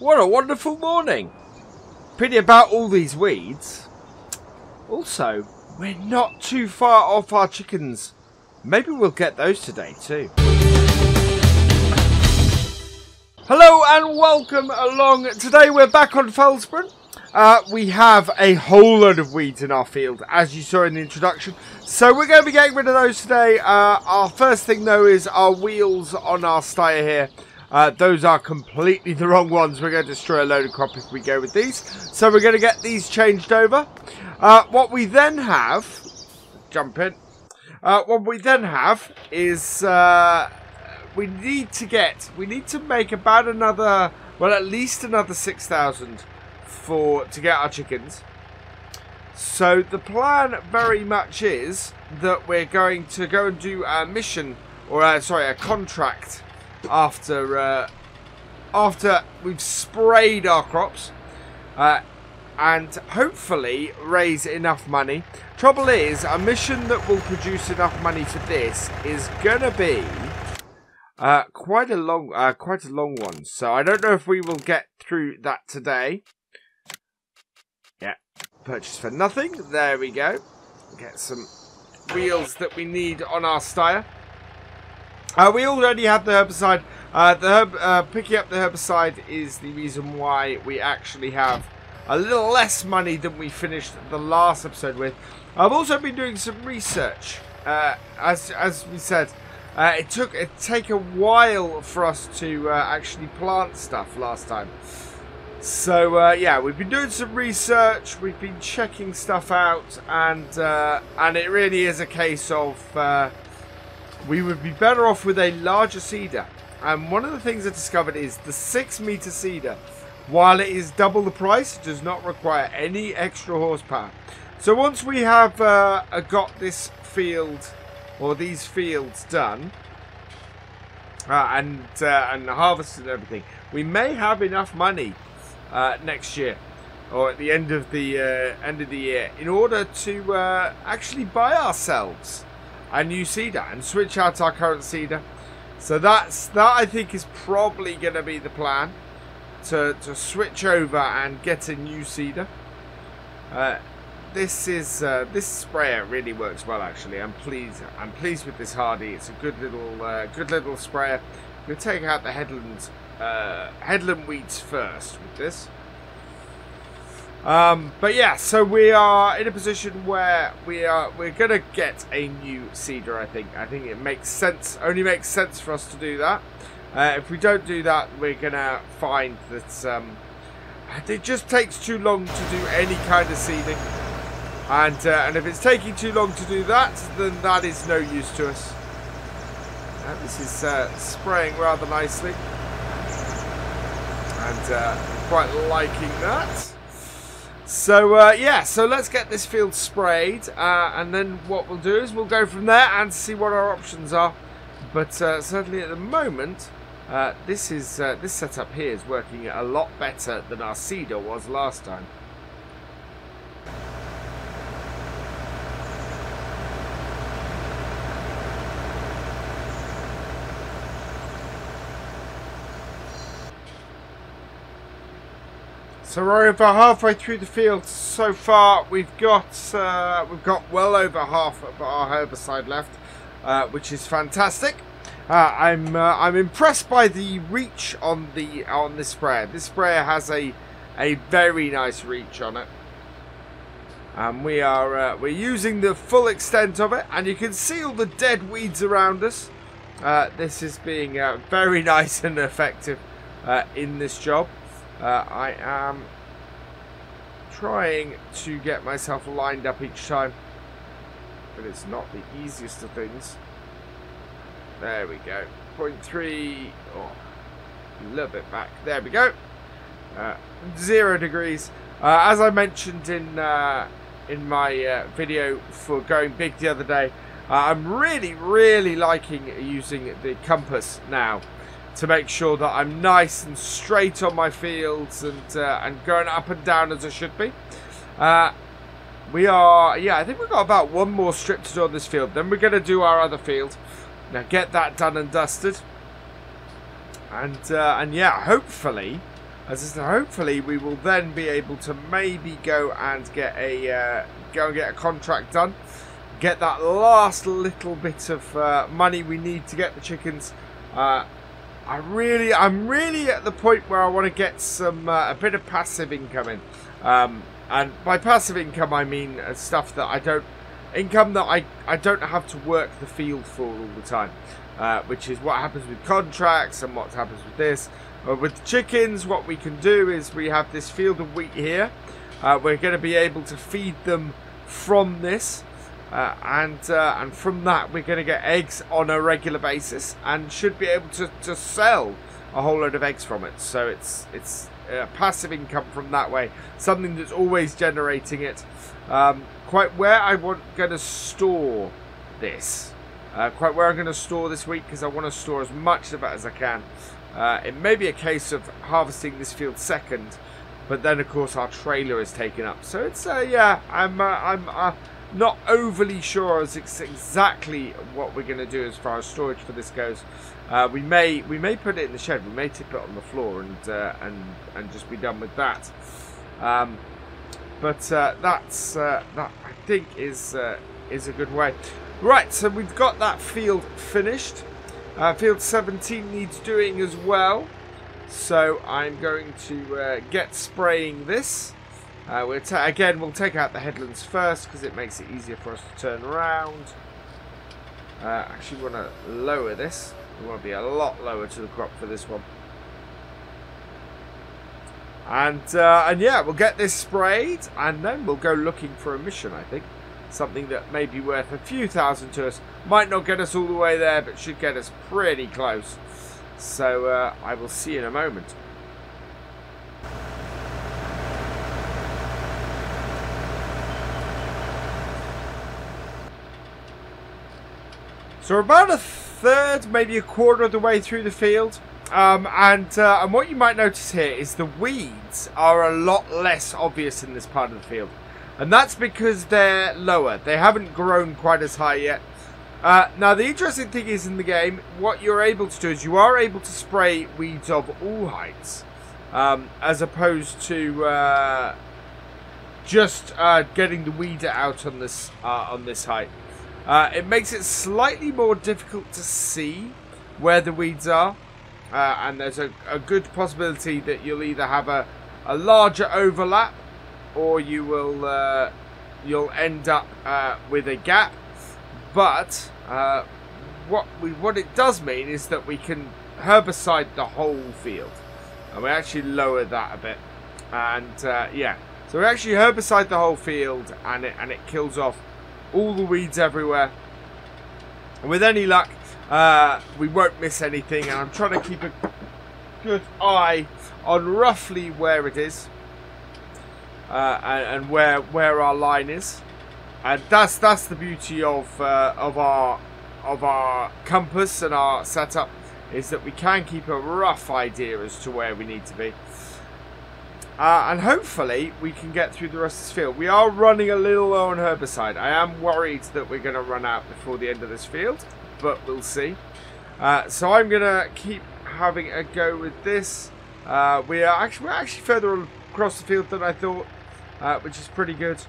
What a wonderful morning. Pity about all these weeds. Also, we're not too far off our chickens. Maybe we'll get those today too. Hello and welcome along. Today we're back on Felsbrunn. We have a whole load of weeds in our field, as you saw in the introduction. So we're going to be getting rid of those today. Our first thing though is our wheels on our styer here. Those are completely the wrong ones. We're going to destroy a load of crop if we go with these. So we're going to get these changed over. What we then have... Jump in. What we then have is... we need to make about another... Well, at least another 6,000 to get our chickens. So the plan very much is that we're going to go and do a mission... Or, sorry, a contract... After we've sprayed our crops and hopefully raise enough money. Trouble is, a mission that will produce enough money for this is gonna be quite a long one. So I don't know if we will get through that today. Yeah, purchase for nothing. There we go. Get some wheels that we need on our styer. We already have the herbicide. Picking up the herbicide is the reason why we actually have a little less money than we finished the last episode with. I've also been doing some research. As we said, it take a while for us to actually plant stuff last time. So yeah, we've been doing some research. We've been checking stuff out, and it really is a case of. We would be better off with a larger seeder. And one of the things I discovered is the 6-meter seeder, while it is double the price, does not require any extra horsepower. So once we have got this field, or these fields done, and harvested and everything, we may have enough money next year, or at the end of the year, in order to actually buy ourselves a new seeder and switch out our current seeder. So that I think is probably going to be the plan, to switch over and get a new seeder. This sprayer really works well actually. I'm pleased with this Hardy. It's a good little sprayer. We'll take out the headland weeds first with this. But yeah, so we are in a position where we're gonna get a new seeder. I think it makes sense. Only makes sense for us to do that. If we don't do that, we're gonna find that it just takes too long to do any kind of seeding, and if it's taking too long to do that, then that is no use to us. This is spraying rather nicely, and quite liking that. So yeah, so let's get this field sprayed, and then what we'll do is we'll go from there and see what our options are. But certainly at the moment, this setup here is working a lot better than our seeder was last time. So we're over halfway through the field so far. We've got well over half of our herbicide left, which is fantastic. I'm impressed by the reach on this sprayer. This sprayer has a very nice reach on it, and we're using the full extent of it. And you can see all the dead weeds around us. This is being very nice and effective in this job. I am trying to get myself lined up each time, but it's not the easiest of things. There we go. 0.3, a little bit back. There we go. 0 degrees. As I mentioned in my video for going big the other day, I'm really liking using the compass now, to make sure that I'm nice and straight on my fields and going up and down as I should be. We are, yeah, I think we've got about one more strip to do on this field. Then we're going to do our other field. Now get that done and dusted. And yeah, hopefully As I said, hopefully we will then be able to maybe go and get a contract done, get that last little bit of money we need to get the chickens. I'm really at the point where I want to get some a bit of passive income in, and by passive income I mean stuff that I don't have to work the field for all the time, which is what happens with contracts and what happens with this. With the chickens, what we can do is we have this field of wheat here. We're going to be able to feed them from this, and from that we're going to get eggs on a regular basis, and should be able to sell a whole load of eggs from it. So it's passive income from that way, something that's always generating it. Quite where I'm going to store this, quite where I'm going to store this wheat, because I want to store as much of it as I can. It may be a case of harvesting this field second, but then of course our trailer is taken up. So it's yeah, I'm not overly sure as exactly what we're going to do as far as storage for this goes. We may put it in the shed. We may tip it on the floor and just be done with that. But that's that I think is a good way. Right, so we've got that field finished. Field 17 needs doing as well, so I'm going to get spraying this. We'll take out the headlands first because it makes it easier for us to turn around. Actually, we want to lower this. We want to be a lot lower to the crop for this one. And yeah, we'll get this sprayed, and then we'll go looking for a mission, I think. Something that may be worth a few thousand to us. Might not get us all the way there, but should get us pretty close. So I will see you in a moment. So we're about a third, maybe a quarter of the way through the field. And what you might notice here is the weeds are a lot less obvious in this part of the field. And that's because they're lower. They haven't grown quite as high yet. Now, the interesting thing is in the game, what you're able to do is you are able to spray weeds of all heights. As opposed to just getting the weed out on this height. It makes it slightly more difficult to see where the weeds are. And there's a good possibility that you'll either have a larger overlap, or you will you'll end up with a gap. But what it does mean is that we can herbicide the whole field, and we actually lower that a bit. And yeah, so we actually herbicide the whole field, and it kills off all the weeds everywhere. And with any luck, we won't miss anything. And I'm trying to keep a good eye on roughly where it is. And where our line is, and that's the beauty of our compass and our setup, is that we can keep a rough idea as to where we need to be, and hopefully we can get through the rest of this field. We are running a little low on herbicide. I am worried that we're going to run out before the end of this field, but we'll see. So I'm going to keep having a go with this. We're actually further across the field than I thought, which is pretty good.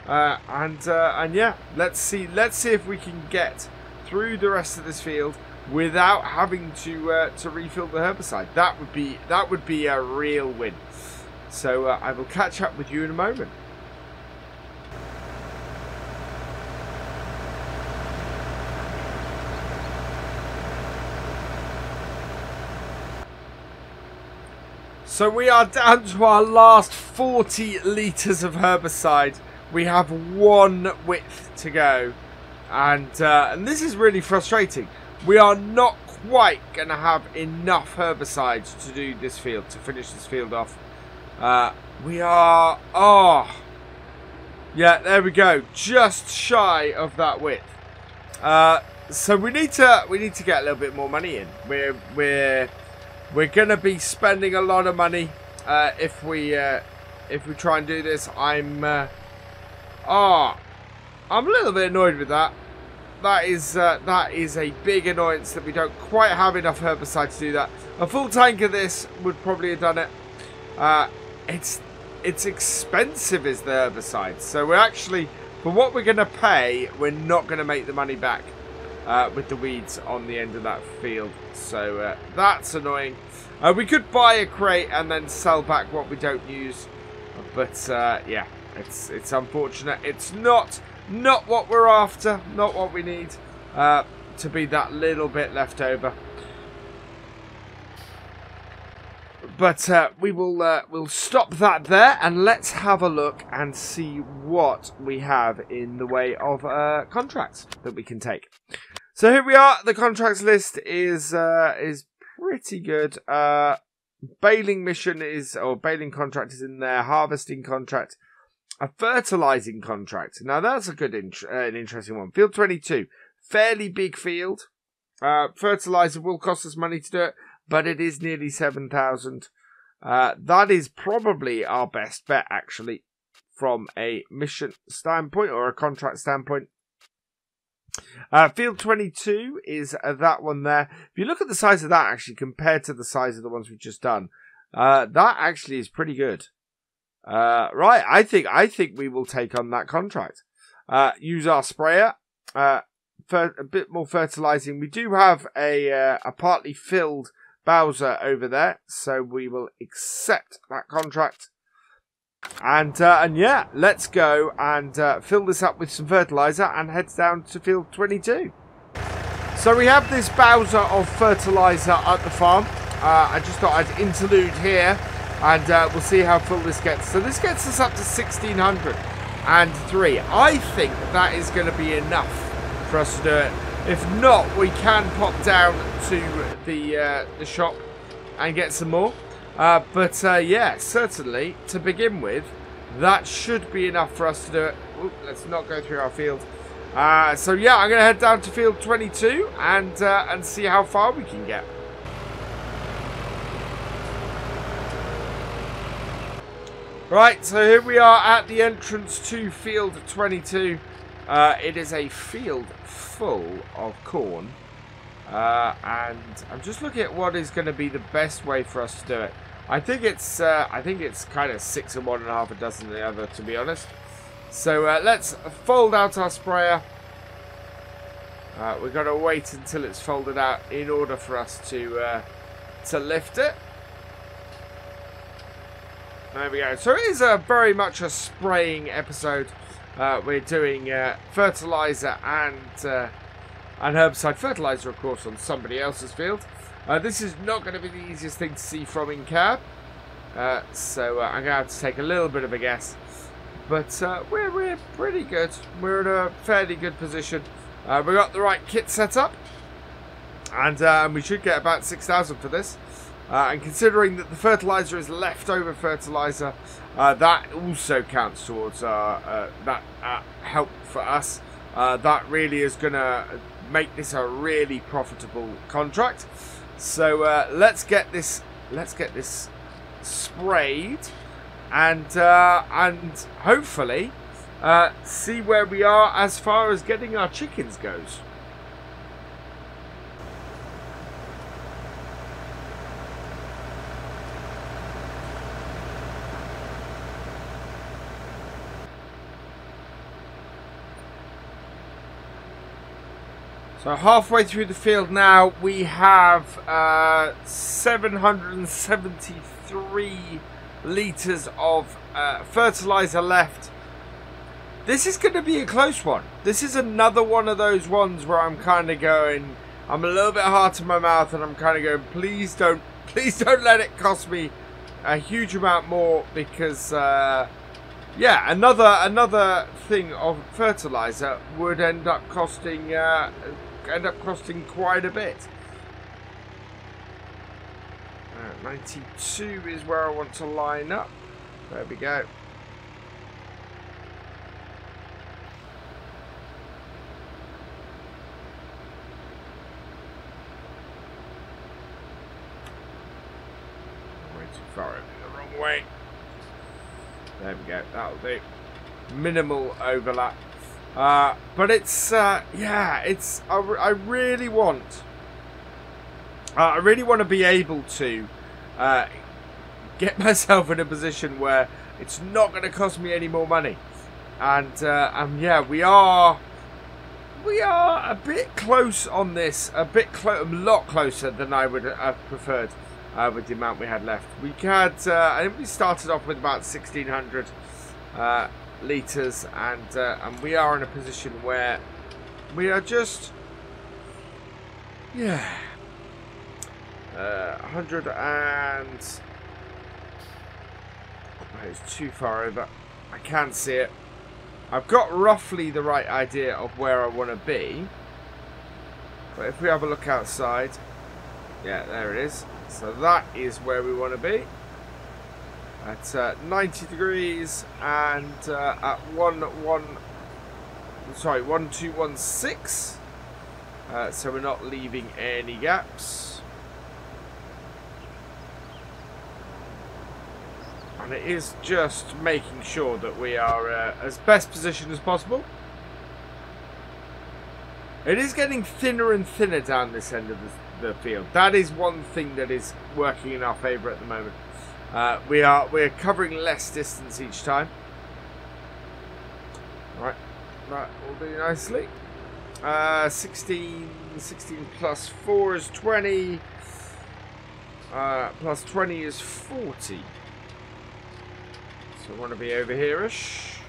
And yeah, let's see if we can get through the rest of this field without having to refill the herbicide. That would be a real win. So I will catch up with you in a moment. So we are down to our last 40 litres of herbicide. We have one width to go. And this is really frustrating. We are not quite going to have enough herbicide to do this field, to finish this field off. We are... Oh! Yeah, there we go. Just shy of that width. So we need to get a little bit more money in. We're going to be spending a lot of money if we try and do this. I'm a little bit annoyed with that. That is a big annoyance that we don't quite have enough herbicide to do that. A full tank of this would probably have done it. it's expensive as the herbicide. So we're actually, for what we're going to pay, we're not going to make the money back with the weeds on the end of that field. So that's annoying. We could buy a crate and then sell back what we don't use. But yeah, it's unfortunate. It's not what we're after, not what we need to be that little bit left over. But we'll stop that there, and let's have a look and see what we have in the way of contracts that we can take. So here we are. The contracts list is pretty good. Baling mission is, or baling contract is in there. Harvesting contract, a fertilizing contract. Now that's a good, an interesting one. Field 22, fairly big field. Fertilizer will cost us money to do it, but it is nearly 7,000. That is probably our best bet, actually, from a mission standpoint or a contract standpoint. Field 22 is that one there. If you look at the size of that, actually, compared to the size of the ones we've just done, that actually is pretty good. Right, I think we will take on that contract. Use our sprayer. For a bit more fertilizing. We do have a partly filled Bowser over there, so we will accept that contract. And yeah, let's go and fill this up with some fertilizer and head down to field 22. So we have this Bowser of fertilizer at the farm. I just thought I'd interlude here, and we'll see how full this gets. So this gets us up to 1,603. I think that is going to be enough for us to do it. If not, we can pop down to the shop and get some more. But yeah, certainly to begin with, that should be enough for us to do it. Ooh, let's not go through our field. So yeah, I'm going to head down to field 22 and see how far we can get. Right, so here we are at the entrance to field 22. It is a field full of corn, and I'm just looking at what is going to be the best way for us to do it. I think it's kind of 6 and 1 1/2 a dozen the other, to be honest. So let's fold out our sprayer. We've got to wait until it's folded out in order for us to lift it. There we go. So it is very much a spraying episode. We're doing fertilizer and herbicide. Fertilizer, of course, on somebody else's field. This is not going to be the easiest thing to see from in cab, so I'm going to have to take a little bit of a guess. But we're pretty good. We're in a fairly good position. We got the right kit set up, and we should get about 6,000 for this. And considering that the fertilizer is leftover fertilizer, that also counts towards that help for us. That really is going to make this a really profitable contract. So let's get this sprayed, and hopefully see where we are as far as getting our chickens goes. So halfway through the field now, we have 773 litres of fertilizer left. This is going to be a close one. This is another one of those ones where I'm kind of going, I'm a little bit hard to my mouth, and I'm kind of going, please don't let it cost me a huge amount more, because yeah, another thing of fertilizer would end up costing quite a bit. 92 is where I want to line up. There we go. Way too far over the wrong way. There we go. That'll do. Minimal overlap. But it's yeah, it's I really want to be able to get myself in a position where it's not going to cost me any more money. And yeah, we are a bit close on this, a lot closer than I would have preferred with the amount we had left. We had, I think we started off with about 1,600 litres, and we are in a position where we are just, yeah, 100 and, oh, it's too far over. I can't see it. I've got roughly the right idea of where I want to be. But if we have a look outside, yeah, there it is. So that is where we want to be. At 90 degrees and at 1216. So we're not leaving any gaps. And it is just making sure that we are as best positioned as possible. It is getting thinner and thinner down this end of the field. That is one thing that is working in our favour at the moment. We're covering less distance each time. Right, that will do nicely. 16 plus 4 is 20. Plus 20 is 40. So I want to be over here-ish.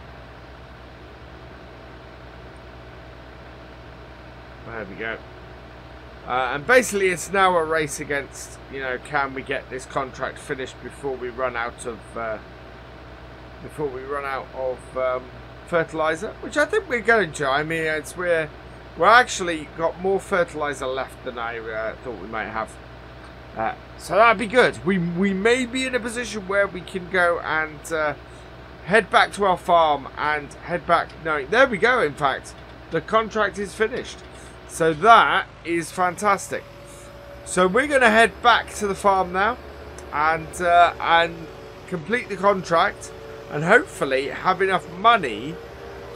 There we go. And basically it's now a race against, you know, can we get this contract finished before we run out of fertilizer, which I think we're going to. I mean, we're actually got more fertilizer left than I thought we might have. So that'd be good. We may be in a position where we can go and head back to our farm and head back. No, there we go. In fact, the contract is finished. So that is fantastic. So we're going to head back to the farm now and complete the contract and hopefully have enough money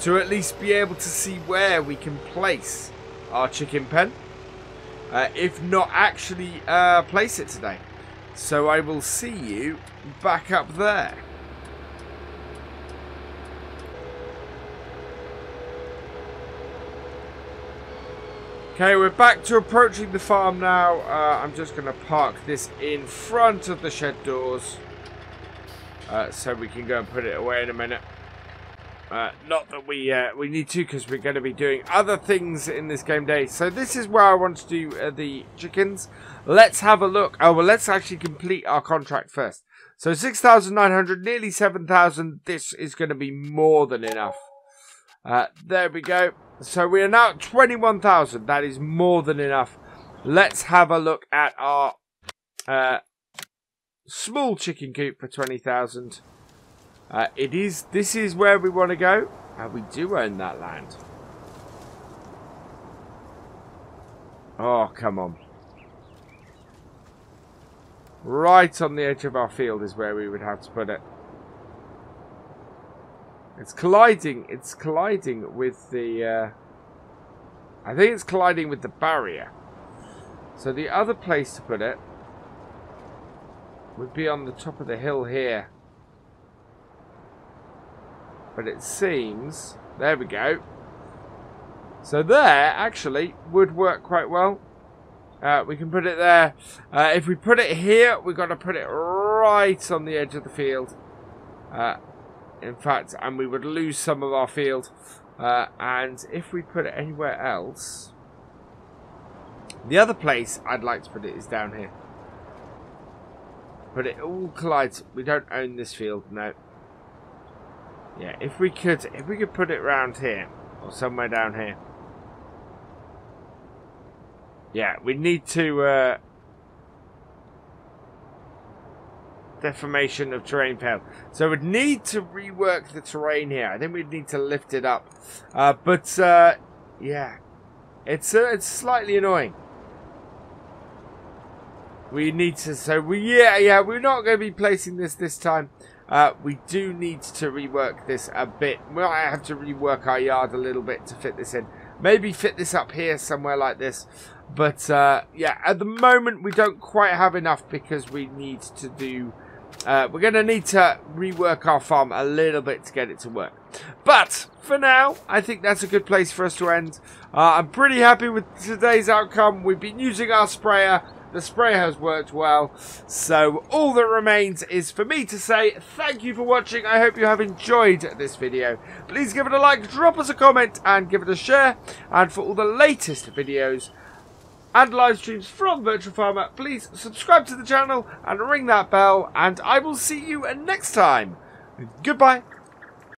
to at least be able to see where we can place our chicken pen. If not actually place it today. So I will see you back up there. Okay, we're back to approaching the farm now. I'm just going to park this in front of the shed doors. So we can go and put it away in a minute. Not that we need to, because we're going to be doing other things in this game day. So this is where I want to do the chickens. Let's have a look. Oh, well, let's actually complete our contract first. So 6,900, nearly 7,000. This is going to be more than enough. There we go. So we are now at 21,000. That is more than enough. Let's have a look at our small chicken coop for 20,000. This is where we want to go. We do own that land. Oh, come on. Right on the edge of our field is where we would have to put it. It's colliding with the, I think it's colliding with the barrier. So the other place to put it would be on the top of the hill here. But it seems, there we go. So there actually would work quite well. We can put it there. If we put it here, we've got to put it right on the edge of the field. In fact, and we would lose some of our field. And if we put it anywhere else, the other place I'd like to put it is down here. But it all collides. We don't own this field, no. Yeah, if we could put it round here or somewhere down here. Yeah, we need to deformation of terrain failed. So we'd need to rework the terrain here. I think we'd need to lift it up. Yeah, it's slightly annoying. We need to. So yeah, we're not going to be placing this time. We do need to rework this a bit. We might have to rework our yard a little bit to fit this in. Maybe fit this up here somewhere like this. But yeah, at the moment we don't quite have enough because we need to do We're going to need to rework our farm a little bit to get it to work. But for now, I think that's a good place for us to end. I'm pretty happy with today's outcome. We've been using our sprayer. The sprayer has worked well. So all that remains is for me to say thank you for watching. I hope you have enjoyed this video. Please give it a like, drop us a comment, and give it a share. And for all the latest videos and live streams from FendtFarmer, please subscribe to the channel and ring that bell, and I will see you next time. Goodbye.